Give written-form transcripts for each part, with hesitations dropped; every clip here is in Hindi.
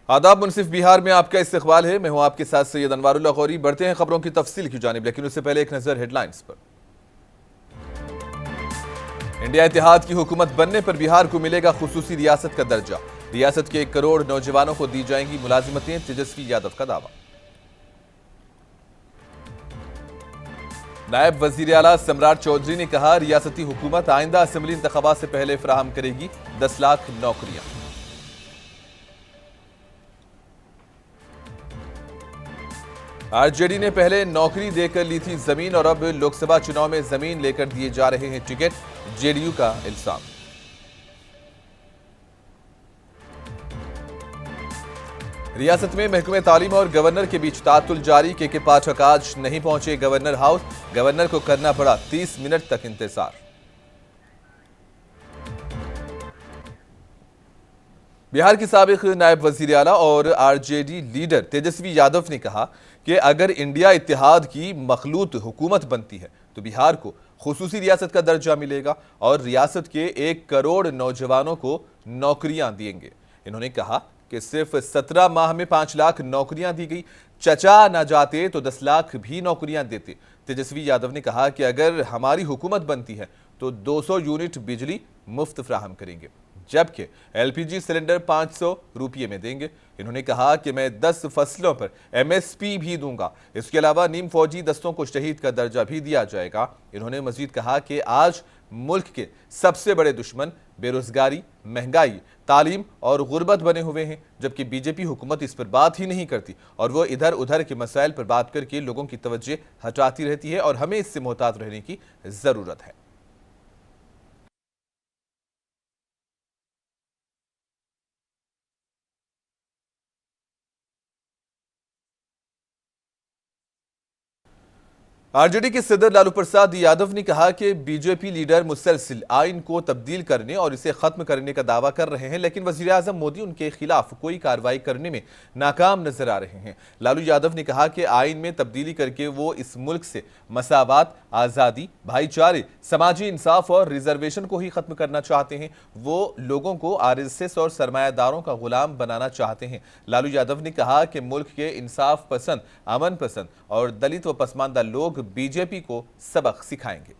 आदाब। मुनसिफ बिहार में आपका इस्तकबाल है। मैं हूं आपके साथ सैयद अनवारुल्लाह गौरी। बढ़ते हैं खबरों की तफसील की जानिब, लेकिन उससे पहले एक नजर हेडलाइंस पर। इंडिया इत्तेहाद की हुकूमत बनने पर बिहार को मिलेगा खुसूसी रियासत का दर्जा। रियासत के 1 करोड़ नौजवानों को दी जाएंगी मुलाजिमतें, तेजस्वी यादव का दावा। नायब वजीर आला सम्राट चौधरी ने कहा, रियासती हुकूमत आइंदा असेंबली इंतखाबात से पहले फराहम करेगी 10 लाख नौकरियां। आरजेडी ने पहले नौकरी देकर ली थी जमीन और अब लोकसभा चुनाव में जमीन लेकर दिए जा रहे हैं टिकट, जेडीयू का इल्जाम। रियासत में महकमे तालीम और गवर्नर के बीच तातुल जारी। के पाठक आज नहीं पहुंचे गवर्नर हाउस। गवर्नर को करना पड़ा 30 मिनट तक इंतजार। बिहार की साबिक नायब वजीर आला और आरजेडी लीडर तेजस्वी यादव ने कहा कि अगर इंडिया इत्तेहाद की मखलूत हुकूमत बनती है तो बिहार को खुसूसी रियासत का दर्जा मिलेगा और रियासत के 1 करोड़ नौजवानों को नौकरियां देंगे। इन्होंने कहा कि सिर्फ 17 माह में 5 लाख नौकरियां दी गई। चचा ना जाते तो 10 लाख भी नौकरियां देते। तेजस्वी यादव ने कहा कि अगर हमारी हुकूमत बनती है तो 200 यूनिट बिजली मुफ्त फ्राहम करेंगे, जबकि एलपीजी सिलेंडर 500 रुपये में देंगे। इन्होंने कहा कि मैं 10 फसलों पर एमएसपी भी दूंगा। इसके अलावा नीम फौजी दस्तों को शहीद का दर्जा भी दिया जाएगा। इन्होंने मजीद कहा कि आज मुल्क के सबसे बड़े दुश्मन बेरोजगारी, महंगाई, तालीम और गुर्बत बने हुए हैं, जबकि बीजेपी हुकूमत इस पर बात ही नहीं करती और वो इधर उधर के मसाइल पर बात करके लोगों की तवज्जो हटाती रहती है और हमें इससे मोहतात रहने की जरूरत है। आरजेडी के सदर लालू प्रसाद यादव ने कहा कि बीजेपी लीडर मुसलसिल आइन को तब्दील करने और इसे खत्म करने का दावा कर रहे हैं, लेकिन वजीर आजम मोदी उनके खिलाफ कोई कार्रवाई करने में नाकाम नजर आ रहे हैं। लालू यादव ने कहा कि आइन में तब्दीली करके वो इस मुल्क से मसावात, आज़ादी, भाईचारे, समाजी इंसाफ और रिजर्वेशन को ही खत्म करना चाहते हैं। वो लोगों को आरएसएस और सरमायादारों का गुलाम बनाना चाहते हैं। लालू यादव ने कहा कि मुल्क के इंसाफ पसंद, अमन पसंद और दलित व पसमानदा लोग बीजेपी को सबक सिखाएंगे।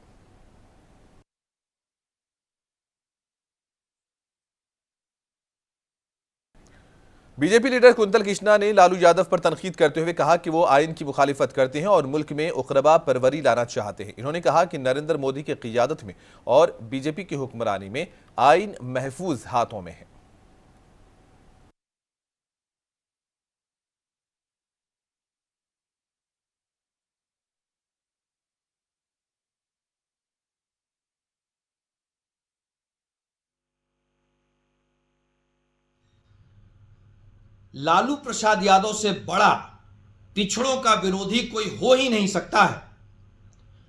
बीजेपी लीडर कुंतल कृष्णा ने लालू यादव पर तनकीद करते हुए कहा कि वो आइन की मुखालिफत करते हैं और मुल्क में उकरबा परवरी लाना चाहते हैं। इन्होंने कहा कि नरेंद्र मोदी की क़ियादत में और बीजेपी की हुक्मरानी में आइन महफूज हाथों में है। लालू प्रसाद यादव से बड़ा पिछड़ों का विरोधी कोई हो ही नहीं सकता है।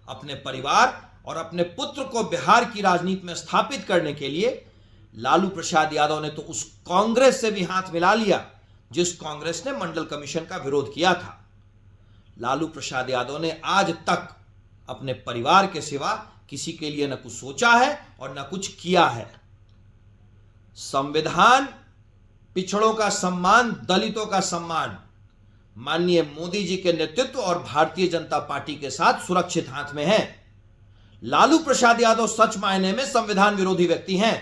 अपने परिवार और अपने पुत्र को बिहार की राजनीति में स्थापित करने के लिए लालू प्रसाद यादव ने तो उस कांग्रेस से भी हाथ मिला लिया जिस कांग्रेस ने मंडल कमीशन का विरोध किया था। लालू प्रसाद यादव ने आज तक अपने परिवार के सिवा किसी के लिए न कुछ सोचा है और न कुछ किया है। संविधान, पिछड़ों का सम्मान, दलितों का सम्मान माननीय मोदी जी के नेतृत्व और भारतीय जनता पार्टी के साथ सुरक्षित हाथ में है। लालू प्रसाद यादव सच मायने में संविधान विरोधी व्यक्ति हैं।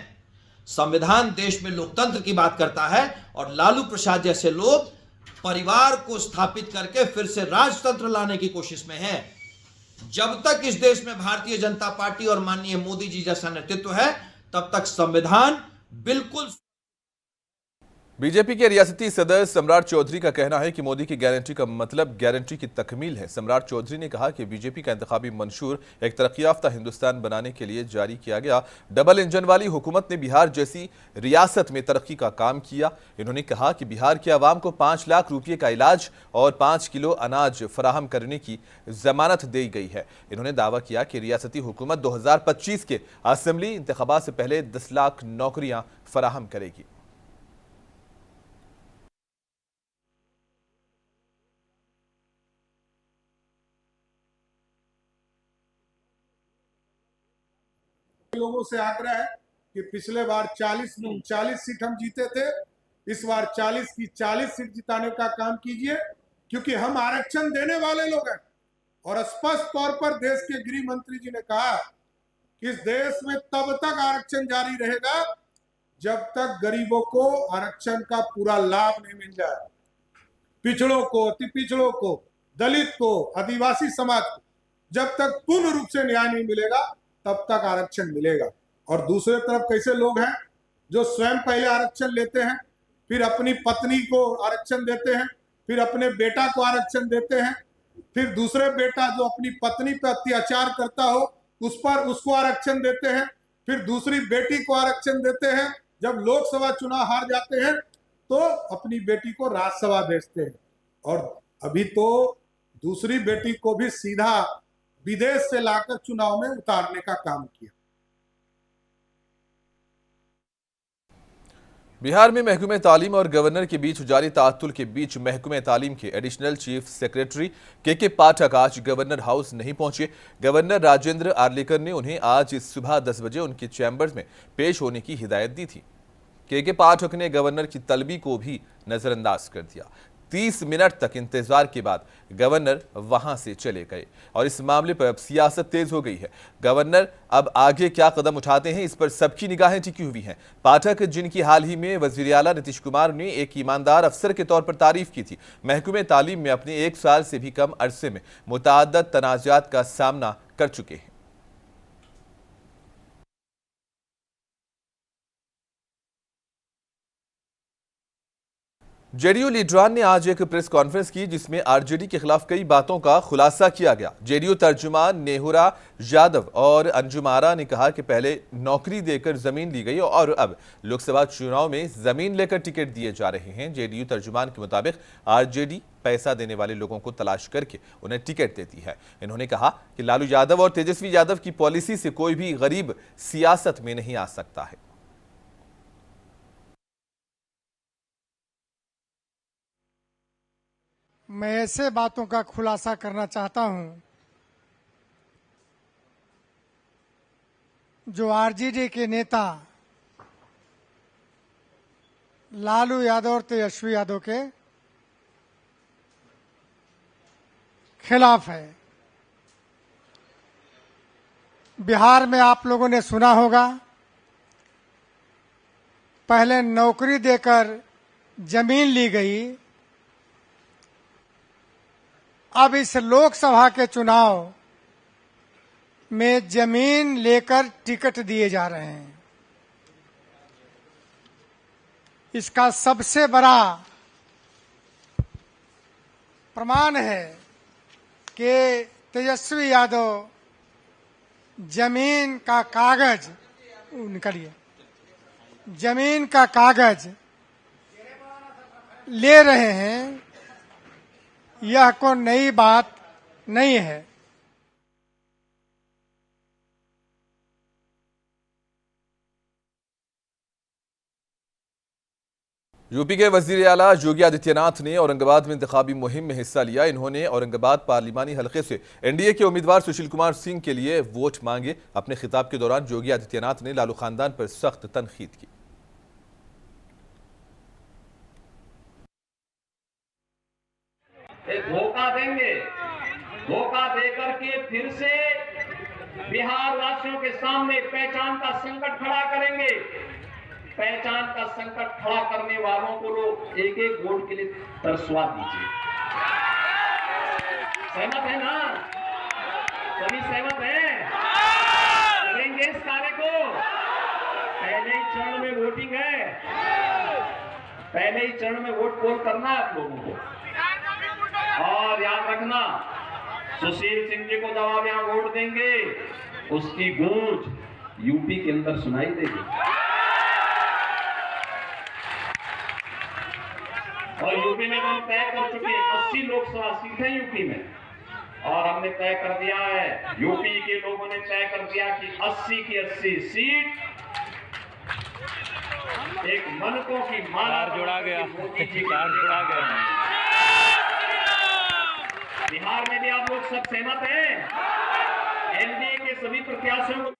संविधान देश में लोकतंत्र की बात करता है और लालू प्रसाद जैसे लोग परिवार को स्थापित करके फिर से राजतंत्र लाने की कोशिश में हैं। जब तक इस देश में भारतीय जनता पार्टी और माननीय मोदी जी जैसा नेतृत्व है, तब तक संविधान बिल्कुल। बीजेपी के रियासती सदर सम्राट चौधरी का कहना है कि मोदी की गारंटी का मतलब गारंटी की तकमील है। सम्राट चौधरी ने कहा कि बीजेपी का इंतखाबी मंशूर एक तरक्की याफ्ता हिंदुस्तान बनाने के लिए जारी किया गया। डबल इंजन वाली हुकूमत ने बिहार जैसी रियासत में तरक्की का काम किया। इन्होंने कहा कि बिहार के आवाम को 5 लाख रुपये का इलाज और 5 किलो अनाज फराहम करने की जमानत दी गई है। इन्होंने दावा किया कि रियासती हुकूमत 2025 के असेंबली इंतखाबात से पहले 10 लाख नौकरियां फराहम करेगी। लोगों से आग्रह है कि पिछले बार 40 में 39 सीट हम जीते थे, इस बार 40 की 40 सीट जिताने का काम कीजिए, क्योंकि हम आरक्षण देने वाले लोग हैं। और स्पष्ट तौर पर देश के गृह मंत्री जी ने कहा कि इस देश में तब तक आरक्षण जारी रहेगा जब तक गरीबों को आरक्षण का पूरा लाभ नहीं मिल जाए। पिछड़ों को, अति पिछड़ों को, दलित को, आदिवासी समाज को जब तक पूर्ण रूप से न्याय नहीं मिलेगा तब तक आरक्षण मिलेगा। और दूसरे तरफ कैसे लोग हैं जो स्वयं पहले आरक्षण लेते हैं, फिर अपनी पत्नी को आरक्षण देते हैं, फिर अपने बेटा को आरक्षण देते हैं, फिर दूसरे बेटा जो अपनी पत्नी पर अत्याचार करता हो उस पर उसको आरक्षण देते हैं, फिर दूसरी बेटी को आरक्षण देते हैं। जब लोकसभा चुनाव हार जाते हैं तो अपनी बेटी को राज्यसभा भेजते हैं। और अभी तो दूसरी बेटी को भी सीधा विदेश से लाकर चुनाव में उतारने का काम किया। बिहार में महकमे तालीम और गवर्नर के बीच जारी ताअत्तुल के बीच महकमे तालीम के एडिशनल चीफ सेक्रेटरी के पाठक आज गवर्नर हाउस नहीं पहुंचे। गवर्नर राजेंद्र आर्लेकर ने उन्हें आज सुबह 10 बजे उनके चैम्बर में पेश होने की हिदायत दी थी। के पाठक ने गवर्नर की तलबी को भी नजरअंदाज कर दिया। 30 मिनट तक इंतजार के बाद गवर्नर वहां से चले गए और इस मामले पर अब सियासत तेज हो गई है। गवर्नर अब आगे क्या कदम उठाते हैं, इस पर सबकी निगाहें टिकी हुई हैं। पाठक, जिनकी हाल ही में वजीर आला नीतीश कुमार ने एक ईमानदार अफसर के तौर पर तारीफ की थी, महकमे तालीम में अपने 1 साल से भी कम अरसे में मुतअद्दिद तनाज़ात का सामना कर चुके हैं। जेडीयू लीडरान ने आज एक प्रेस कॉन्फ्रेंस की जिसमें आरजेडी के खिलाफ कई बातों का खुलासा किया गया। जेडीयू तर्जुमान नेहुरा यादव और अंजुम आरा ने कहा कि पहले नौकरी देकर जमीन ली गई और अब लोकसभा चुनाव में जमीन लेकर टिकट दिए जा रहे हैं। जेडीयू तर्जुमान के मुताबिक आरजेडी पैसा देने वाले लोगों को तलाश करके उन्हें टिकट देती है। इन्होंने कहा कि लालू यादव और तेजस्वी यादव की पॉलिसी से कोई भी गरीब सियासत में नहीं आ सकता है। मैं ऐसे बातों का खुलासा करना चाहता हूं जो आरजेडी के नेता लालू यादव और तेजस्वी यादव के खिलाफ है। बिहार में आप लोगों ने सुना होगा, पहले नौकरी देकर जमीन ली गई, अब इस लोकसभा के चुनाव में जमीन लेकर टिकट दिए जा रहे हैं। इसका सबसे बड़ा प्रमाण है कि तेजस्वी यादव जमीन का कागज निकलिए, जमीन का कागज ले रहे हैं। यह कोई नई बात नहीं है। यूपी के वजीर आला योगी आदित्यनाथ ने औरंगाबाद में इंतखाबी मुहिम में हिस्सा लिया। इन्होंने औरंगाबाद पार्लिमानी हलके से एनडीए के उम्मीदवार सुशील कुमार सिंह के लिए वोट मांगे। अपने खिताब के दौरान योगी आदित्यनाथ ने लालू खानदान पर सख्त तनकीद की। एक धोखा देंगे, धोखा देकर के फिर से बिहार वासियों के सामने पहचान का संकट खड़ा करेंगे। पहचान का संकट खड़ा करने वालों को लोग एक एक वोट के लिए तरसवा दीजिए। सहमत है ना? सभी सहमत हैं? करेंगे इस कार्य को। पहले ही चरण में वोटिंग है, पहले ही चरण में वोट पोल करना है आप लोगों को। और याद रखना, सुशील सिंह जी को जब आप यहां वोट देंगे, उसकी गूंज यूपी के अंदर सुनाई देगी। और यूपी में हम तय कर चुके हैं 80 लोकसभा सीटें यूपी में, और हमने तय कर दिया है, यूपी के लोगों ने तय कर दिया कि 80 की 80 सीट एक मनकों की माला जोड़ा गया, मोदी जी जोड़ा गया। बिहार में भी आप लोग सब सहमत हैं? एनडीए के सभी प्रत्याशियों को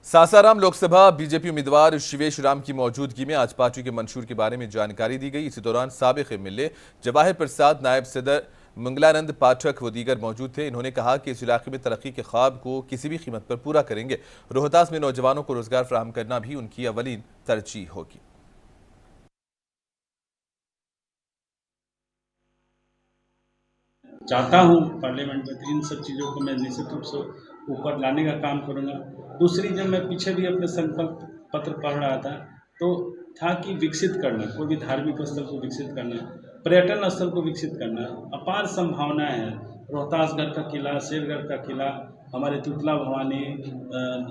सासाराम लोकसभा बीजेपी उम्मीदवार शिवेश राम की मौजूदगी में आज पार्टी के मंशूर के बारे में जानकारी दी गई। इसी दौरान साबिक एमएलए जवाहिर प्रसाद, नायब सदर मंगलानंद पाठक व दीगर मौजूद थे। इन्होंने कहा कि इस इलाके में तरक्की के ख्वाब को किसी भी कीमत पर पूरा करेंगे। रोहतास में नौजवानों को रोजगार फराहम करना भी उनकी अवलीन तरजीह होगी। चाहता हूँ पार्लियामेंट में इन सब चीज़ों को मैं निश्चित रूप से ऊपर लाने का काम करूँगा। दूसरी, जब मैं पीछे भी अपने संकल्प पत्र पढ़ रहा था तो था कि विकसित करना, कोई भी धार्मिक स्थल को विकसित करना, पर्यटन स्थल को विकसित करना। अपार संभावनाएं हैं। रोहतासगढ़ का किला, शेरगढ़ का किला, हमारे तुतला भवानी,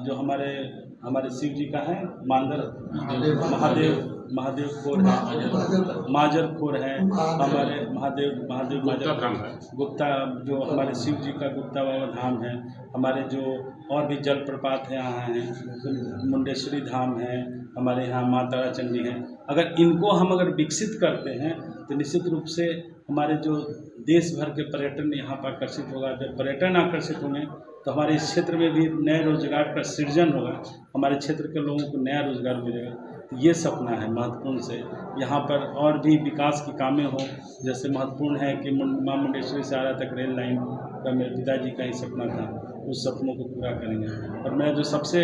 जो हमारे शिव जी का है मांदर महादेव खोर है, माजर खोर है, हमारे महादेव माजर गुप्ता, जो हमारे शिव जी का गुप्ता बाबा धाम है, हमारे जो और भी जलप्रपात है यहाँ हैं, मुंडेश्वरी धाम है, हमारे यहाँ माँ तारा चंडी है। अगर इनको हम विकसित करते हैं तो निश्चित रूप से हमारे जो देश भर के पर्यटन यहाँ पर आकर्षित होगा। जब पर्यटन आकर्षित होंगे तो हमारे इस क्षेत्र में भी नए रोजगार का सृजन होगा, हमारे क्षेत्र के लोगों को नया रोजगार मिलेगा। ये सपना है महत्वपूर्ण से यहाँ पर और भी विकास की कामें हों। जैसे महत्वपूर्ण है कि माँ मुंडेश्वरी से आरा तक रेल लाइन का मेरे पिताजी का ही सपना था, उस सपनों को पूरा करेंगे। और मेरा जो सबसे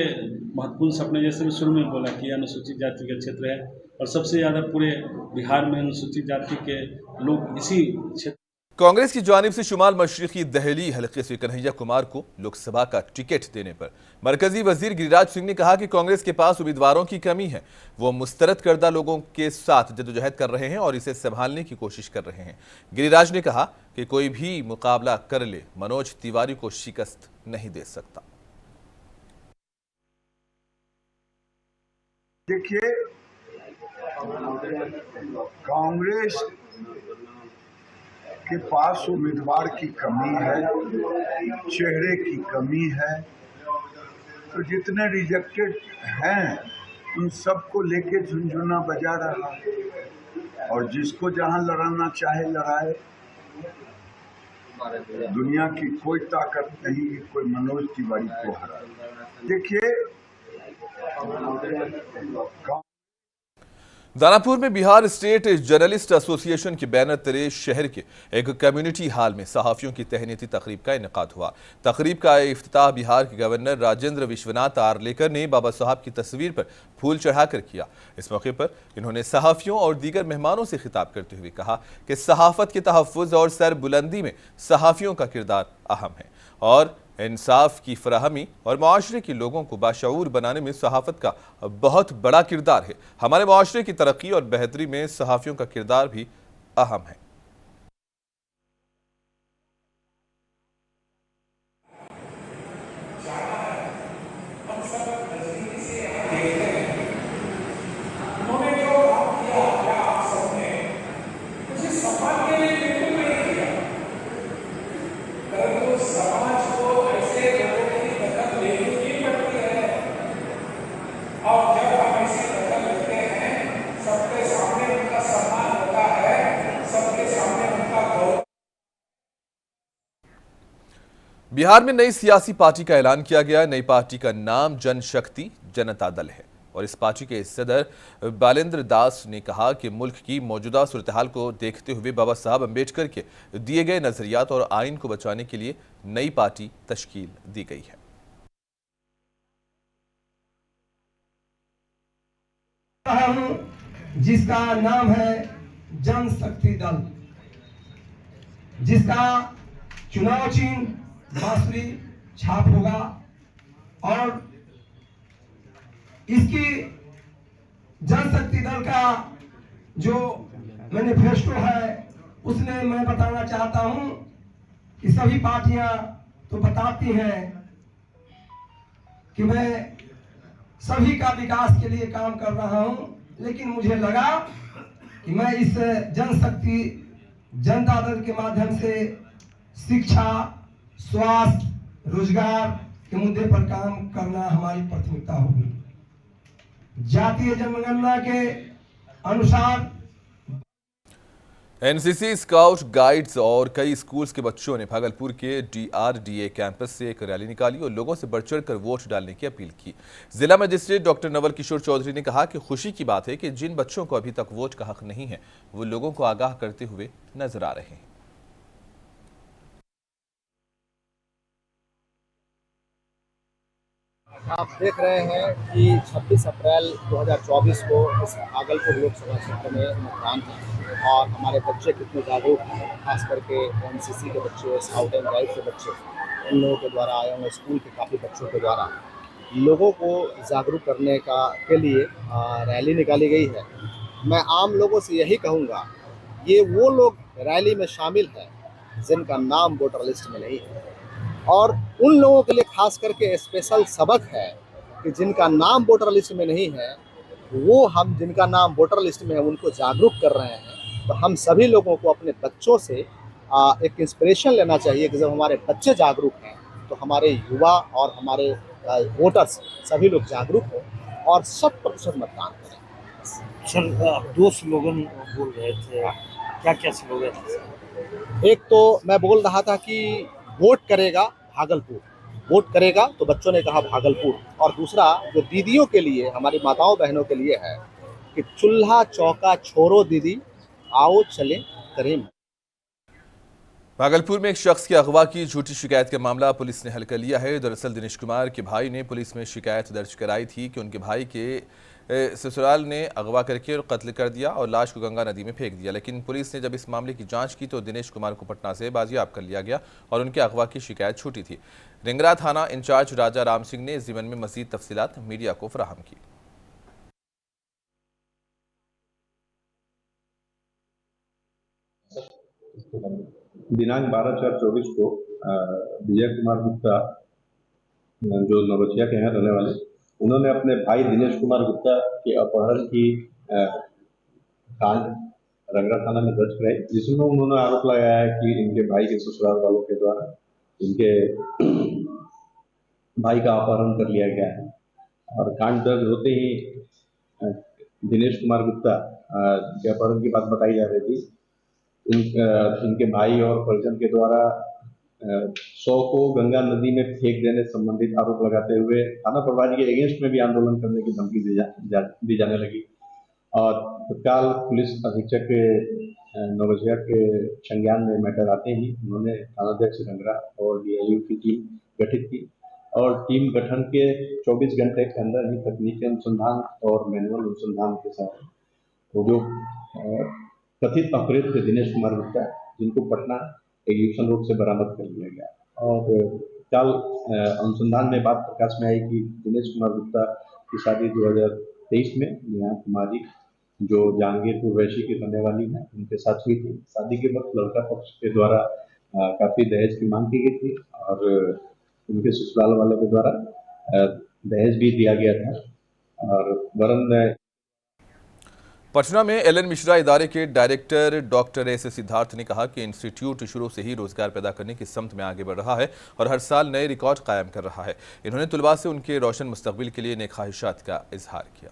महत्वपूर्ण सपना, जैसे मैं शुरू में बोला कि अनुसूचित जाति का क्षेत्र है और सबसे ज़्यादा पूरे बिहार में अनुसूचित जाति के लोग इसी क्षेत्र। कांग्रेस की जानिब से शुमाल मशरिकी दहली हलके से कन्हैया कुमार को लोकसभा का टिकट देने पर मरकजी वजीर गिरिराज सिंह ने कहा कि कांग्रेस के पास उम्मीदवारों की कमी है। वो मुस्तरद करदा लोगों के साथ जद्दोजहद कर रहे हैं और इसे संभालने की कोशिश कर रहे हैं। गिरिराज ने कहा कि कोई भी मुकाबला कर ले, मनोज तिवारी को शिकस्त नहीं दे सकता। देखिए, कांग्रेस के पास उम्मीदवार की कमी है, चेहरे की कमी है, तो जितने रिजेक्टेड हैं उन सबको लेके झुनझुना बजा रहा है और जिसको जहां लड़ाना चाहे लड़ाए। दुनिया की कोई ताकत नहीं कि कोई मनोज तिवारी को हराए। देखिए, दानापुर में बिहार स्टेट जर्नलिस्ट एसोसिएशन के बैनर तले शहर के एक कम्युनिटी हॉल में सहाफियों की तहनीती तकरीब का इनेकाद हुआ। तकरीब का इफ्तिताह बिहार के गवर्नर राजेंद्र विश्वनाथ आर्लेकर ने बाबा साहब की तस्वीर पर फूल चढ़ाकर किया। इस मौके पर इन्होंने सहाफियों और दीगर मेहमानों से खिताब करते हुए कहा कि सहाफत के तहफ़्फ़ुज़ और सरबुलंदी में सहाफियों का किरदार अहम है और इंसाफ की फराहमी और माशरे के लोगों को बाशऊर बनाने में सहाफत का बहुत बड़ा किरदार है। हमारे माशरे की तरक्की और बेहतरी में सहाफियों का किरदार भी अहम है। बिहार में नई सियासी पार्टी का ऐलान किया गया। नई पार्टी का नाम जनशक्ति जनता दल है और इस पार्टी के सदर बालेंद्र दास ने कहा कि मुल्क की मौजूदा सूरत-ए-हाल को देखते हुए बाबा साहब अम्बेडकर के दिए गए नजरियात और आइन को बचाने के लिए नई पार्टी तश्कील दी गई है। जिसका नाम है जनशक्ति दल, जिसका चुनाव चिन्ह बांसुरी छाप होगा और इसकी जनशक्ति दल का जो मैनिफेस्टो है उसमें मैं बताना चाहता हूं कि सभी पार्टियां तो बताती हैं कि मैं सभी का विकास के लिए काम कर रहा हूं, लेकिन मुझे लगा कि मैं इस जनशक्ति जनता दल के माध्यम से शिक्षा, स्वास्थ्य, रोजगार के मुद्दे पर काम करना हमारी प्राथमिकता होगी। जातीय जनगणना के अनुसार एनसीसी, स्काउट, गाइड्स और कई स्कूल्स के बच्चों ने भागलपुर के डीआरडीए कैंपस से एक रैली निकाली और लोगों से बढ़ चढ़कर वोट डालने की अपील की। जिला मजिस्ट्रेट डॉक्टर नवल किशोर चौधरी ने कहा कि खुशी की बात है कि जिन बच्चों को अभी तक वोट का हक नहीं है वो लोगों को आगाह करते हुए नजर आ रहे हैं। आप देख रहे हैं कि 26 अप्रैल 2024 को इस भागलपुर लोकसभा क्षेत्र में मतदान है और हमारे बच्चे कितने जागरूक हैं, खास करके एनसीसी के बच्चे, स्काउट एंड गाइड के बच्चे, उन लोगों के द्वारा आए हुए स्कूल के काफ़ी बच्चों के द्वारा लोगों को जागरूक करने के लिए रैली निकाली गई है। मैं आम लोगों से यही कहूँगा, ये वो लोग रैली में शामिल हैं जिनका नाम वोटर लिस्ट में नहीं है, और उन लोगों के लिए खास करके स्पेशल सबक है कि जिनका नाम वोटर लिस्ट में नहीं है, वो हम जिनका नाम वोटर लिस्ट में है उनको जागरूक कर रहे हैं। तो हम सभी लोगों को अपने बच्चों से एक इंस्पिरेशन लेना चाहिए कि जब हमारे बच्चे जागरूक हैं तो हमारे युवा और हमारे वोटर्स सभी लोग जागरूक हों और 100% मतदान करें। सर, 2 स्लोगन बोल रहे थे, क्या क्या स्लोगन थे? एक तो मैं बोल रहा था कि वोट करेगा भागलपुर, वोट करेगा तो बच्चों ने कहा भागलपुर, और दूसरा जो दीदियों के लिए, हमारी माताओं बहनों के लिए है कि चूल्हा चौका छोड़ो दीदी, आओ चले करें। भागलपुर में एक शख्स की अगवा की झूठी शिकायत का मामला पुलिस ने हल कर लिया है। दरअसल दिनेश कुमार के भाई ने पुलिस में शिकायत दर्ज कराई थी कि उनके भाई के ससुराल ने अगवा करके और कत्ल कर दिया और लाश को गंगा नदी में फेंक दिया। लेकिन पुलिस ने जब इस मामले की जांच की तो दिनेश कुमार को पटना से बाजियाब कर लिया गया और उनके अगवा की शिकायत छूटी थी। रिंगरा थाना इंचार्ज राजा राम सिंह ने इस ज़िम्मन में मज़ीद तफसीलात मीडिया को फराहम की। दिनांक 12/4/24 को विजय कुमार गुप्ता, जो नवगछिया के हैं रहने वाले, उन्होंने अपने भाई दिनेश कुमार गुप्ता के अपहरण की कांड रंगरा थाना में दर्ज कराई, जिसमें उन्होंने आरोप लगाया है कि इनके भाई के ससुराल वालों के द्वारा इनके भाई का अपहरण कर लिया गया है। और कांड दर्ज होते ही दिनेश कुमार गुप्ता के अपहरण की बात बताई जा रही थी, इनके भाई और परिजन के द्वारा 100 को गंगा नदी में फेंक देने संबंधित आरोप लगाते हुए थाना प्रभारी के अगेंस्ट में भी आंदोलन करने की धमकी दी जाने लगी। और तत्काल पुलिस अधीक्षक नवगछिया के संज्ञान में मैटर आते ही उन्होंने थानाध्यक्ष रंगरा और डीआईयू की टीम गठित की और टीम गठन के 24 घंटे के अंदर ही तकनीकी अनुसंधान और मैनुअल अनुसंधान के साथ वो जो कथित अपराधी थे दिनेश कुमार गुप्ता, जिनको पटना एग्जीक्यूशन रोड से बरामद कर लिया गया। और कल अनुसंधान में बात प्रकाश में आई कि दिनेश कुमार गुप्ता की शादी 2023 में नेहा कुमारी, जो जहांगीरपुर वैशी की रहने वाली है, उनके साथ हुई थी। शादी के वक्त लड़का पक्ष के द्वारा काफ़ी दहेज की मांग की गई थी और उनके ससुराल वाले के द्वारा दहेज भी दिया गया था। और वरन पटना में एलएन मिश्रा इदारे के डायरेक्टर डॉक्टर एस सिद्धार्थ ने कहा कि इंस्टीट्यूट शुरू से ही रोजगार पैदा करने की समत में आगे बढ़ रहा है और हर साल नए रिकॉर्ड कायम कर रहा है। इन्होंने तुलबा से उनके रोशन मुस्तकबिल के लिए नेक ख्वाहिशात का इजहार किया।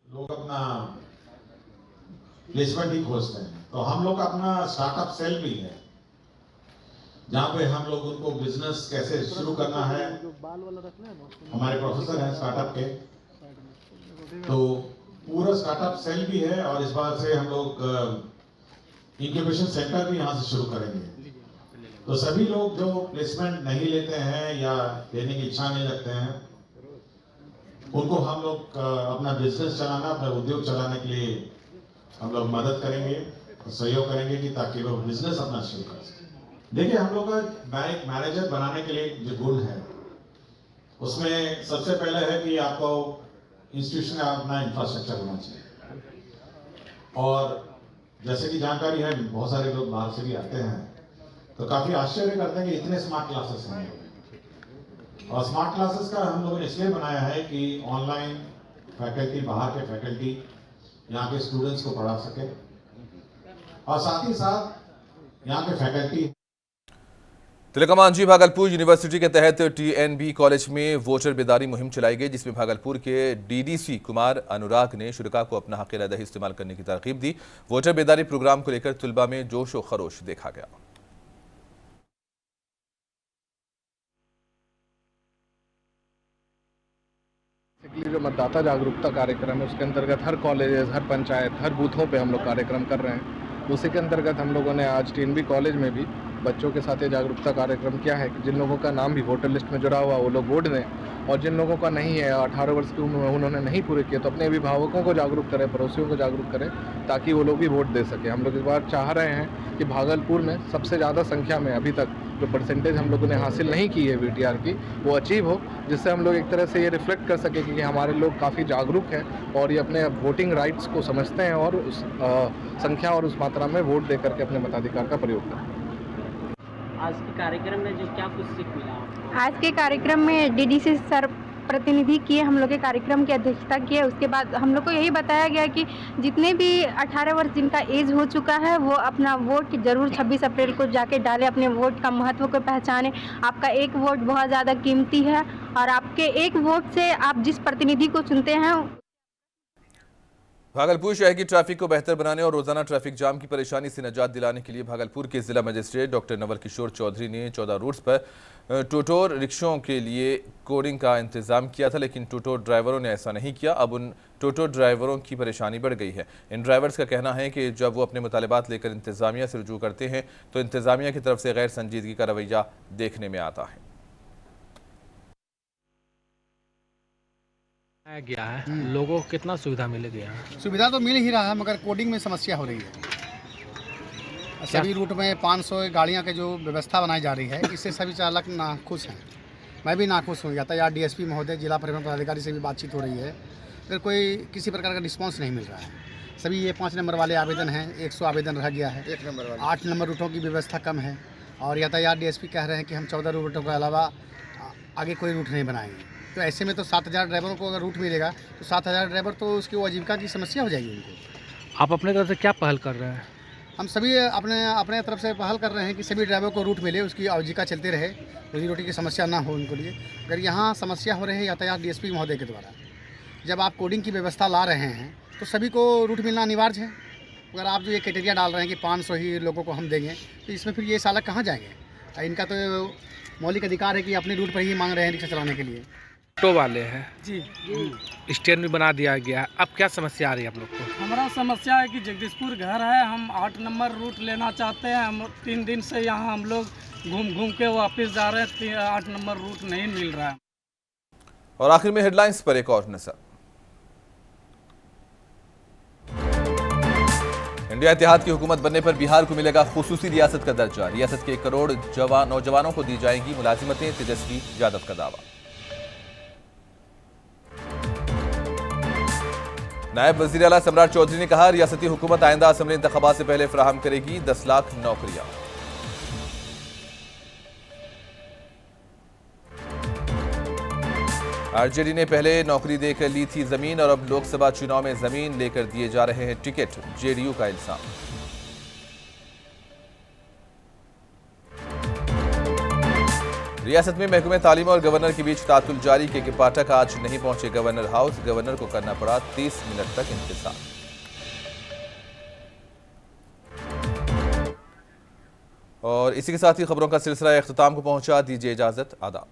लोग अपना प्लेसमेंट ही खोजते हैं, तो हम लोग अपना स्टार्टअप सेल भी है जहाँ पे हम लोग उनको बिजनेस कैसे शुरू करना है, हमारे प्रोफेसर हैं स्टार्टअप के, तो पूरा स्टार्टअप सेल भी है। और इस बार से हम लोग इंक्यूबेशन सेंटर भी यहाँ से शुरू करेंगे। तो सभी लोग जो प्लेसमेंट नहीं लेते हैं या लेने की इच्छा नहीं रखते हैं, उनको हम लोग अपना बिजनेस चलाना, अपना उद्योग चलाने के लिए हम लोग मदद करेंगे, सहयोग करेंगे कि ताकि वो बिजनेस अपना शुरू कर सकें। देखिए, हम लोग का एक मैनेजर बनाने के लिए जो गुण है, उसमें सबसे पहले है कि आपको इंस्टीट्यूशन का अपना इंफ्रास्ट्रक्चर होना चाहिए। और जैसे कि जानकारी है, बहुत सारे लोग बाहर से भी आते हैं तो काफ़ी आश्चर्य करते हैं कि इतने स्मार्ट क्लासेस हैं। और स्मार्ट क्लासेस का हम लोगों ने इसलिए बनाया है कि ऑनलाइन फैकल्टी, बाहर के फैकल्टी यहाँ के स्टूडेंट्स को पढ़ा सके और साथ ही साथ यहाँ के फैकल्टी। तिलकमांझी भागलपुर यूनिवर्सिटी के तहत TNB कॉलेज में वोटर बेदारी मुहिम चलाई गई, जिसमें भागलपुर के DDC कुमार अनुराग ने शुरा को अपना हक रदही इस्तेमाल करने की तरकीब दी। वोटर बेदारी प्रोग्राम को लेकर तुलबा में जोश व खरोश देखा गया। जो मतदाता जागरूकता कार्यक्रम है उसके अंतर्गत हर कॉलेज, हर पंचायत, हर बूथों पे हम लोग कार्यक्रम कर रहे हैं। उसी के अंतर्गत हम लोगों ने आज TNB कॉलेज में भी बच्चों के साथ ये जागरूकता कार्यक्रम किया है कि जिन लोगों का नाम भी वोटर लिस्ट में जुड़ा हुआ वो लोग वोट दें, और जिन लोगों का नहीं है, 18 वर्ष की उम्र उन्होंने नहीं पूरे किए, तो अपने अभिभावकों को जागरूक करें, पड़ोसियों को जागरूक करें, ताकि वो लोग भी वोट दे सकें। हम लोग इस बार चाह रहे हैं कि भागलपुर में सबसे ज़्यादा संख्या में अभी तक जो परसेंटेज हम लोगों ने हासिल नहीं की है VTR की, वो अचीव हो, जिससे हम लोग एक तरह से ये रिफ्लेक्ट कर सकें कि हमारे लोग काफ़ी जागरूक हैं और ये अपने वोटिंग राइट्स को समझते हैं और उस संख्या और उस मात्रा में वोट दे करके अपने मताधिकार का प्रयोग करें। आज के कार्यक्रम में जो क्या कुछ सीख मिला? आज के कार्यक्रम में DDC सर प्रतिनिधि किए, हम लोग के कार्यक्रम की अध्यक्षता किए। उसके बाद हम लोग को यही बताया गया कि जितने भी 18 वर्ष जिनका एज हो चुका है वो अपना वोट जरूर 26 अप्रैल को जाके डालें, अपने वोट का महत्व को पहचानें। आपका एक वोट बहुत ज़्यादा कीमती है और आपके एक वोट से आप जिस प्रतिनिधि को चुनते हैं। भागलपुर शहर की ट्रैफिक को बेहतर बनाने और रोजाना ट्रैफिक जाम की परेशानी से निजात दिलाने के लिए भागलपुर के जिला मजिस्ट्रेट डॉक्टर नवल किशोर चौधरी ने 14 रूट्स पर टोटोर रिक्शों के लिए कोडिंग का इंतजाम किया था, लेकिन टोटोर ड्राइवरों ने ऐसा नहीं किया। अब उन टोटोर ड्राइवरों की परेशानी बढ़ गई है। इन ड्राइवर्स का कहना है कि जब वो अपने मुतालिबात लेकर इंतजामिया से रुजू करते हैं तो इंतजामिया की तरफ से गैर संजीदगी का रवैया देखने में आता है। गया है, लोगों को कितना सुविधा मिल गया है? सुविधा तो मिल ही रहा है, मगर कोडिंग में समस्या हो रही है। सभी रूट में 500 गाड़ियां के जो व्यवस्था बनाई जा रही है, इससे सभी चालक नाखुश हैं। मैं भी नाखुश हूँ। यातायात DSP महोदय, जिला परिवहन पदाधिकारी से भी बातचीत हो रही है, फिर कोई किसी प्रकार का रिस्पांस नहीं मिल रहा है। सभी ये 5 नंबर वाले आवेदन हैं, 100 आवेदन रह गया है। 1 नंबर वाले 8 नंबर रूटों की व्यवस्था कम है, और यातायात DSP कह रहे हैं कि हम 14 रूटों के अलावा आगे कोई रूट नहीं बनाएंगे। तो ऐसे में तो 7000 ड्राइवरों को अगर रूट मिलेगा तो 7000 ड्राइवर तो उसकी आजीविका की समस्या हो जाएगी उनको। आप अपने तरफ से क्या पहल कर रहे हैं? हम सभी अपने तरफ से पहल कर रहे हैं कि सभी ड्राइवर को रूट मिले, उसकी आजीविका चलती रहे, रोजी रोटी की समस्या ना हो उनको लिए। अगर यहाँ समस्या हो रही है यातायात DSP महोदय के द्वारा, जब आप कोडिंग की व्यवस्था ला रहे हैं तो सभी को रूट मिलना अनिवार्य है। अगर आप जो ये क्राइटेरिया डाल रहे हैं कि 500 ही लोगों को हम देंगे, तो इसमें फिर ये चालक कहाँ जाएंगे? इनका तो मौलिक अधिकार है कि अपने रूट पर ही मांग रहे हैं रिक्शा चलाने के लिए। ऑटो वाले हैं जी, स्टैंड भी बना दिया गया है। अब क्या समस्या आ रही है आप लोग को? हमारा समस्या है कि जगदीशपुर घर है, हम 8 नंबर रूट लेना चाहते हैं। हम 3 दिन से यहाँ हम लोग घूम के वापस जा रहे हैं, 8 नंबर रूट नहीं मिल रहा है। और आखिर में हेडलाइंस पर एक और नजर। इंडिया इत्तेहाद की हुकूमत बनने पर बिहार को मिलेगा खुसूसी रियासत का दर्जा। रियासत के 1 करोड़ नौजवानों को दी जाएंगी मुलाजिमतें, तेजस्वी यादव का दावा। नायब वजीर आला सम्राट चौधरी ने कहा, रियासती हुकूमत आइंदा असेंबली इंतखाबात से पहले फराहम करेगी 10 लाख नौकरियां। RJD ने पहले नौकरी देकर ली थी जमीन और अब लोकसभा चुनाव में जमीन लेकर दिए जा रहे हैं टिकट, JDU का इल्जाम। रियासत में महकमे तालीम और गवर्नर के बीच तातुल जारी। के पाठक आज नहीं पहुंचे गवर्नर हाउस, गवर्नर को करना पड़ा 30 मिनट तक इंतजार। और इसी के साथ ही खबरों का सिलसिला इख्तिताम को पहुंचा। दीजिए इजाजत, आदाब।